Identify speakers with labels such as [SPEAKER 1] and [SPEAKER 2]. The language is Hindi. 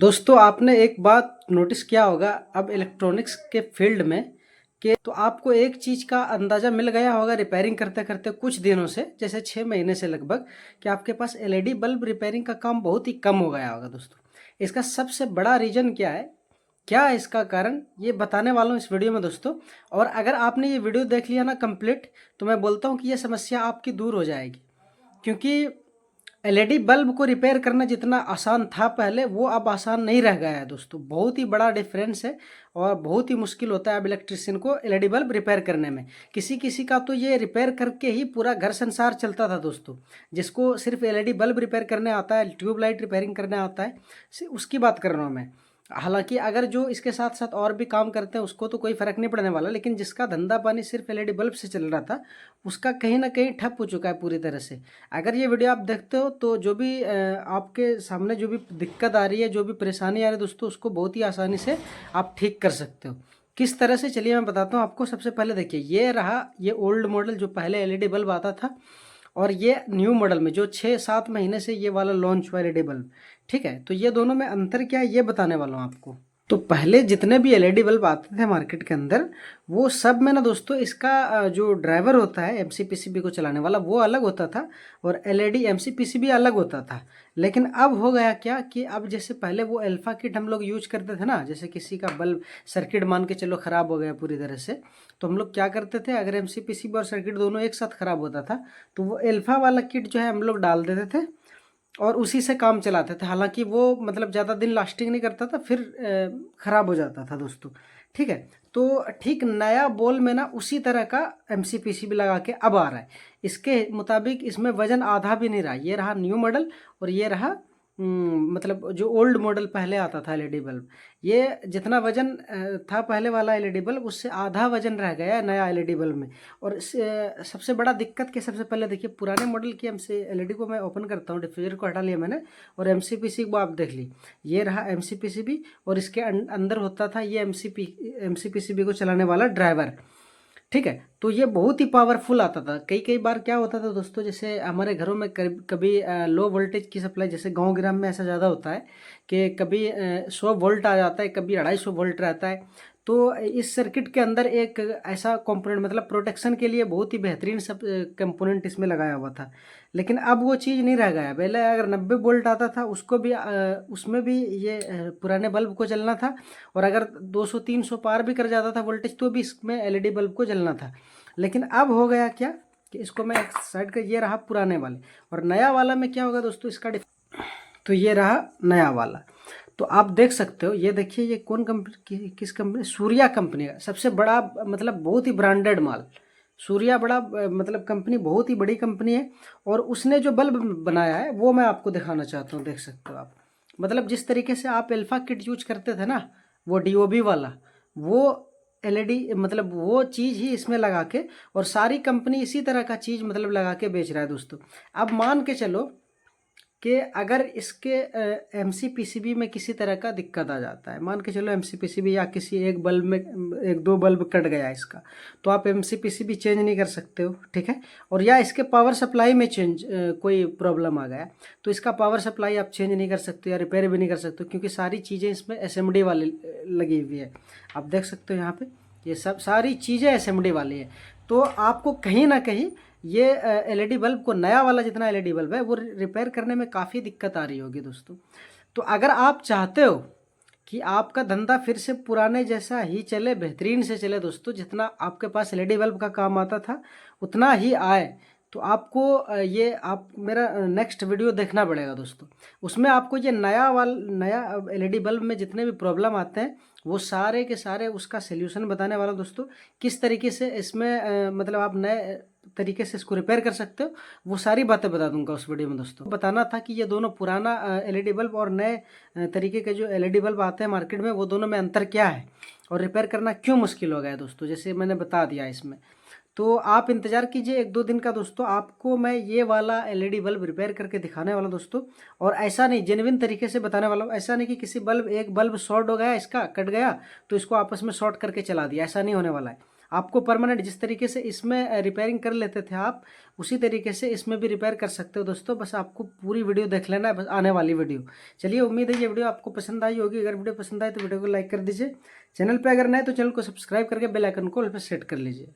[SPEAKER 1] दोस्तों आपने एक बात नोटिस किया होगा अब इलेक्ट्रॉनिक्स के फील्ड में कि तो आपको एक चीज़ का अंदाज़ा मिल गया होगा रिपेयरिंग करते करते कुछ दिनों से, जैसे 6 महीने से लगभग, कि आपके पास एलईडी बल्ब रिपेयरिंग का काम बहुत ही कम हो गया होगा। दोस्तों इसका सबसे बड़ा रीज़न क्या है, क्या है इसका कारण, ये बताने वाला हूँ इस वीडियो में दोस्तों। और अगर आपने ये वीडियो देख लिया ना कंप्लीट, तो मैं बोलता हूँ कि ये समस्या आपकी दूर हो जाएगी। क्योंकि एलईडी बल्ब को रिपेयर करना जितना आसान था पहले, वो अब आसान नहीं रह गया है दोस्तों। बहुत ही बड़ा डिफरेंस है और बहुत ही मुश्किल होता है अब इलेक्ट्रिशियन को एलईडी बल्ब रिपेयर करने में। किसी किसी का तो ये रिपेयर करके ही पूरा घर संसार चलता था दोस्तों। जिसको सिर्फ एलईडी बल्ब रिपेयर करने आता है, ट्यूबलाइट रिपेयरिंग करने आता है, उसकी बात कर रहा हूँ मैं। हालांकि अगर जो इसके साथ साथ और भी काम करते हैं उसको तो कोई फ़र्क नहीं पड़ने वाला, लेकिन जिसका धंधा पानी सिर्फ एलईडी बल्ब से चल रहा था, उसका कहीं ना कहीं ठप हो चुका है पूरी तरह से। अगर ये वीडियो आप देखते हो तो जो भी आपके सामने जो भी दिक्कत आ रही है, जो भी परेशानी आ रही है दोस्तों, उसको बहुत ही आसानी से आप ठीक कर सकते हो। किस तरह से, चलिए मैं बताता हूँ आपको। सबसे पहले देखिए, ये रहा ये ओल्ड मॉडल जो पहले एलईडी बल्ब आता था, और ये न्यू मॉडल में जो 6-7 महीने से ये वाला लॉन्च हुआ एलईडी बल्ब। ठीक है, तो ये दोनों में अंतर क्या है ये बताने वाला हूँ आपको। तो पहले जितने भी एलईडी बल्ब आते थे मार्केट के अंदर, वो सब में ना दोस्तों इसका जो ड्राइवर होता है एमसीपीसीबी को चलाने वाला, वो अलग होता था, और एलईडी एमसीपीसीबी अलग होता था। लेकिन अब हो गया क्या कि अब जैसे पहले वो अल्फा किट हम लोग यूज करते थे ना, जैसे किसी का बल्ब सर्किट मान के चलो ख़राब हो गया पूरी तरह से, तो हम लोग क्या करते थे, अगर एमसीपीसीबी और सर्किट दोनों एक साथ ख़राब होता था तो वो अल्फा वाला किट जो है हम लोग डाल देते थे और उसी से काम चलाते थे। हालांकि वो मतलब ज़्यादा दिन लास्टिंग नहीं करता था, फिर ख़राब हो जाता था दोस्तों। ठीक है, तो ठीक नया बॉल में ना उसी तरह का एमसीपीसीबी लगा के अब आ रहा है। इसके मुताबिक इसमें वजन आधा भी नहीं रहा। ये रहा न्यू मॉडल और ये रहा मतलब जो ओल्ड मॉडल पहले आता था एलईडी बल्ब। ये जितना वजन था पहले वाला एलईडी बल्ब, उससे आधा वजन रह गया है नया एलईडी बल्ब में। और सबसे बड़ा दिक्कत के, सबसे पहले देखिए पुराने मॉडल की एमसी एलईडी को मैं ओपन करता हूँ, डिफ्यूजर को हटा लिया मैंने, और एमसीपीसी को आप देख ली। ये रहा एमसीपीसीबी और इसके अंदर होता था ये एमसीपीसीबी को चलाने वाला ड्राइवर। ठीक है, तो ये बहुत ही पावरफुल आता था। कई कई बार क्या होता था दोस्तों, जैसे हमारे घरों में कभी लो वोल्टेज की सप्लाई, जैसे गांव ग्राम में ऐसा ज़्यादा होता है कि कभी 100 वोल्ट आ जाता है, कभी 250 वोल्ट रहता है। तो इस सर्किट के अंदर एक ऐसा कंपोनेंट, मतलब प्रोटेक्शन के लिए बहुत ही बेहतरीन सब कंपोनेंट इसमें लगाया हुआ था। लेकिन अब वो चीज़ नहीं रह गया। पहले अगर 90 वोल्ट आता था उसको भी उसमें भी ये पुराने बल्ब को जलना था, और अगर 200-300 पार भी कर जाता था वोल्टेज तो भी इसमें एलईडी बल्ब को जलना था। लेकिन अब हो गया क्या कि इसको मैं एक साइड कर, ये रहा पुराने वाले, और नया वाला में क्या होगा दोस्तों इसका तो ये रहा नया वाला। तो आप देख सकते हो, ये देखिए ये कौन कंपनी, किस कंपनी, सूर्या कंपनी का सबसे बड़ा, मतलब बहुत ही ब्रांडेड माल। सूर्या बड़ा मतलब कंपनी, बहुत ही बड़ी कंपनी है। और उसने जो बल्ब बनाया है वो मैं आपको दिखाना चाहता हूँ। देख सकते हो आप, मतलब जिस तरीके से आप अल्फा किट यूज करते थे ना, वो डीओबी वाला, वो एलईडी मतलब वो चीज़ ही इसमें लगा के, और सारी कंपनी इसी तरह का चीज़ मतलब लगा के बेच रहा है दोस्तों। अब मान के चलो कि अगर इसके एमसीपीसीबी में किसी तरह का दिक्कत आ जाता है, मान के चलो एमसीपीसीबी या किसी एक बल्ब में, एक दो बल्ब कट गया इसका, तो आप एमसीपीसीबी चेंज नहीं कर सकते हो। ठीक है, और या इसके पावर सप्लाई में कोई प्रॉब्लम आ गया तो इसका पावर सप्लाई आप चेंज नहीं कर सकते या रिपेयर भी नहीं कर सकते, क्योंकि सारी चीज़ें इसमें एसएमडी वाली लगी हुई है। आप देख सकते हो यहाँ पे ये सब सारी चीज़ें एसएमडी वाली है। तो आपको कहीं ना कहीं ये एलईडी बल्ब को, नया वाला जितना एलईडी बल्ब है वो रिपेयर करने में काफ़ी दिक्कत आ रही होगी दोस्तों। तो अगर आप चाहते हो कि आपका धंधा फिर से पुराने जैसा ही चले, बेहतरीन से चले दोस्तों, जितना आपके पास एलईडी बल्ब का काम आता था उतना ही आए, तो आपको ये आप मेरा नेक्स्ट वीडियो देखना पड़ेगा दोस्तों। उसमें आपको ये नया एलईडी बल्ब में जितने भी प्रॉब्लम आते हैं वो सारे के सारे उसका सल्यूशन बताने वाला दोस्तों। किस तरीके से इसमें मतलब आप नए तरीके से इसको रिपेयर कर सकते हो, वो सारी बातें बता दूंगा उस वीडियो में दोस्तों। बताना था कि ये दोनों पुराना एलईडी बल्ब और नए तरीके के जो एलईडी बल्ब आते हैं मार्केट में, वो दोनों में अंतर क्या है और रिपेयर करना क्यों मुश्किल हो गया है दोस्तों, जैसे मैंने बता दिया इसमें। तो आप इंतज़ार कीजिए 1-2 दिन का दोस्तों, आपको मैं ये वाला एलईडी बल्ब रिपेयर करके दिखाने वाला दोस्तों। और ऐसा नहीं, जेन्युइन तरीके से बताने वाला हूँ। ऐसा नहीं कि किसी एक बल्ब शॉर्ट हो गया, इसका कट गया तो इसको आपस में शॉर्ट करके चला दिया, ऐसा नहीं होने वाला है। आपको परमानेंट जिस तरीके से इसमें रिपेयरिंग कर लेते थे आप, उसी तरीके से इसमें भी रिपेयर कर सकते हो दोस्तों। बस आपको पूरी वीडियो देख लेना है, बस आने वाली वीडियो। चलिए, उम्मीद है ये वीडियो आपको पसंद आई होगी। अगर वीडियो पसंद आए तो वीडियो को लाइक कर दीजिए। चैनल पे अगर नए तो चैनल को सब्सक्राइब करके बेल आइकन को ऑल पे सेट कर लीजिए।